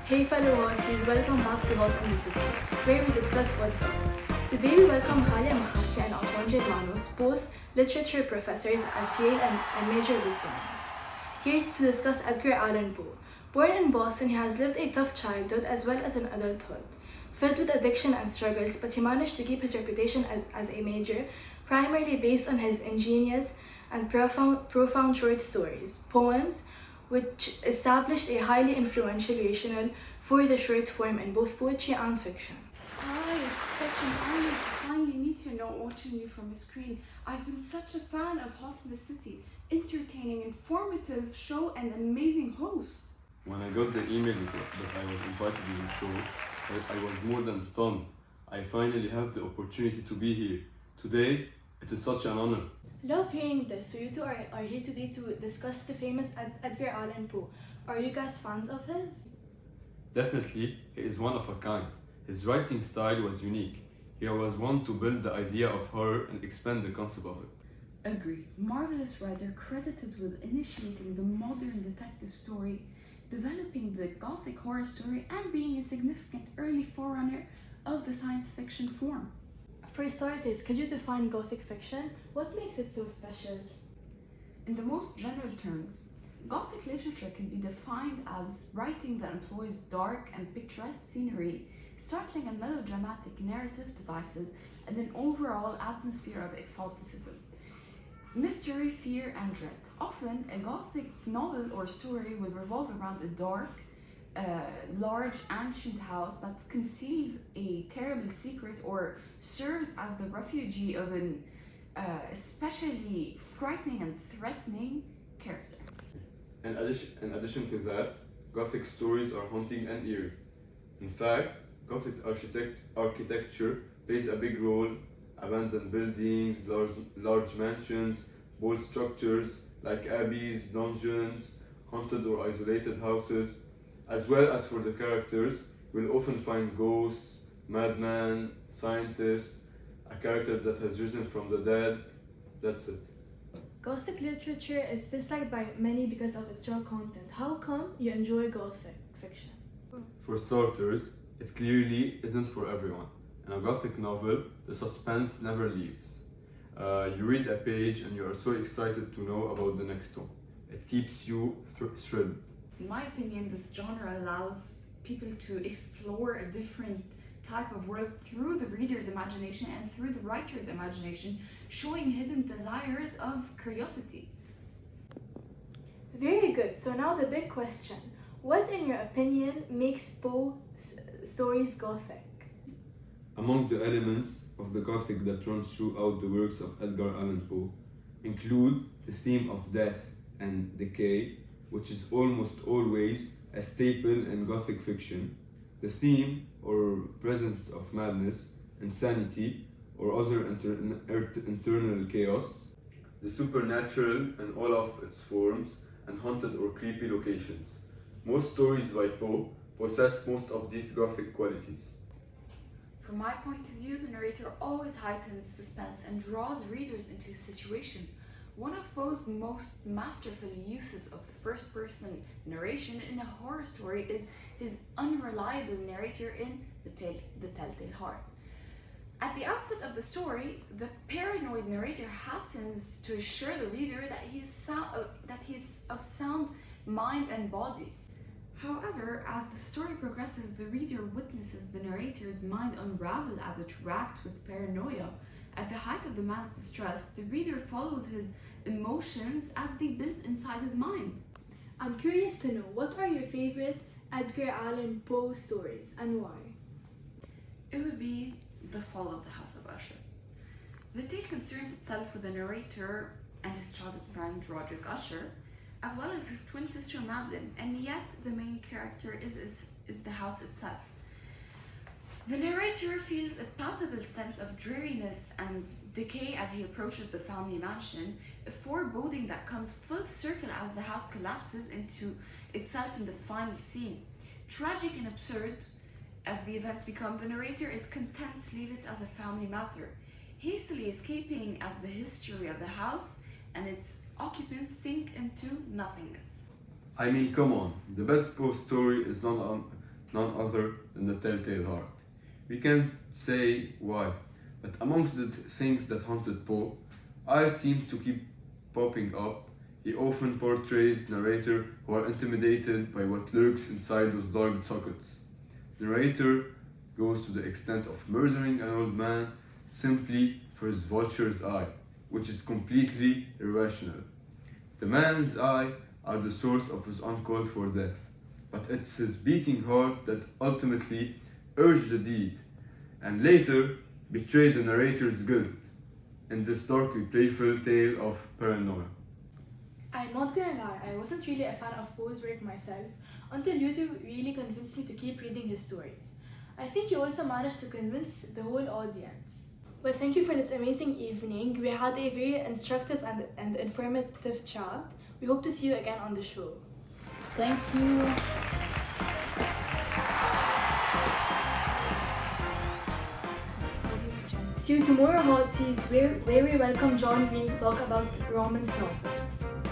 Hey fellow aunties, welcome back to Hot in the City, where we discuss what's up. Today we welcome Ghalia Mahassni and Antoine Germanos, both literature professors at Yale and major bookworms, here to discuss Edgar Allan Poe. Born in Boston, he has lived a tough childhood as well as an adulthood, filled with addiction and struggles, but he managed to keep his reputation as a major, primarily based on his ingenious and profound short stories, poems, which established a highly influential rationale for the short form in both poetry and fiction. Hi, it's such an honor to finally meet you, not watching you from a screen. I've been such a fan of Hot in the City, entertaining, informative show and amazing host. When I got the email that I was invited to the show, I was more than stunned. I finally have the opportunity to be here. Today, it is such an honor. Love hearing this. So you two are here today to discuss the famous Edgar Allan Poe. Are you guys fans of his? Definitely, he is one of a kind. His writing style was unique. He was one to build the idea of horror and expand the concept of it. Agreed. Marvelous writer credited with initiating the modern detective story, developing the gothic horror story, and being a significant early forerunner of the science fiction form. For starters, could you define Gothic fiction? What makes it so special? In the most general terms, Gothic literature can be defined as writing that employs dark and picturesque scenery, startling and melodramatic narrative devices, and an overall atmosphere of exoticism, mystery, fear, and dread. Often, a Gothic novel or story will revolve around a dark, large ancient house that conceals a terrible secret or serves as the refugee of an especially frightening and threatening character. In addition to that, Gothic stories are haunting and eerie. In fact, Gothic architecture plays a big role. Abandoned buildings, large mansions, bold structures like abbeys, dungeons, haunted or isolated houses, as well as for the characters, we'll often find ghosts, madman, scientist, a character that has risen from the dead. That's it. Gothic literature is disliked by many because of its raw content. How come you enjoy Gothic fiction? For starters, it clearly isn't for everyone. In a Gothic novel, the suspense never leaves. You read a page and you are so excited to know about the next one. It keeps you thrilled. In my opinion, this genre allows people to explore a different type of world through the reader's imagination and through the writer's imagination, showing hidden desires of curiosity. Very good. So now the big question. What, in your opinion, makes Poe's stories Gothic? Among the elements of the Gothic that runs throughout the works of Edgar Allan Poe include the theme of death and decay, which is almost always a staple in Gothic fiction, the theme or presence of madness, insanity, or other internal chaos, the supernatural in all of its forms, and haunted or creepy locations. Most stories by Poe possess most of these Gothic qualities. From my point of view, the narrator always heightens suspense and draws readers into a situation. One of Poe's most masterful uses of the first-person narration in a horror story is his unreliable narrator in The Telltale Heart. At the outset of the story, the paranoid narrator hastens to assure the reader that he is of sound mind and body. However, as the story progresses, the reader witnesses the narrator's mind unravel as it racked with paranoia. At the height of the man's distress, the reader follows his emotions as they build inside his mind. I'm curious to know, what are your favorite Edgar Allan Poe stories and why? It would be The Fall of the House of Usher. The tale concerns itself with the narrator and his childhood friend Roderick Usher, as well as his twin sister Madeline, and yet the main character is the house itself. The narrator feels a palpable sense of dreariness and decay as he approaches the family mansion, a foreboding that comes full circle as the house collapses into itself in the final scene. Tragic and absurd as the events become, the narrator is content to leave it as a family matter, hastily escaping as the history of the house and its occupants sink into nothingness. I mean, come on, the best Poe story is none other than the Telltale Heart. We can't say why, but amongst the things that haunted Poe, eyes seem to keep popping up. He often portrays narrators who are intimidated by what lurks inside those dark sockets. The narrator goes to the extent of murdering an old man simply for his vulture's eye, which is completely irrational. The man's eye are the source of his uncalled for death, but it's his beating heart that ultimately urged the deed, and later betrayed the narrator's guilt in this darkly playful tale of paranoia. I'm not gonna lie, I wasn't really a fan of Poe's work myself until you two really convinced me to keep reading his stories. I think you also managed to convince the whole audience. Well, thank you for this amazing evening. We had a very instructive and informative chat. We hope to see you again on the show. Thank you. See you tomorrow, Hotties, where we welcome John Green to talk about romance novels.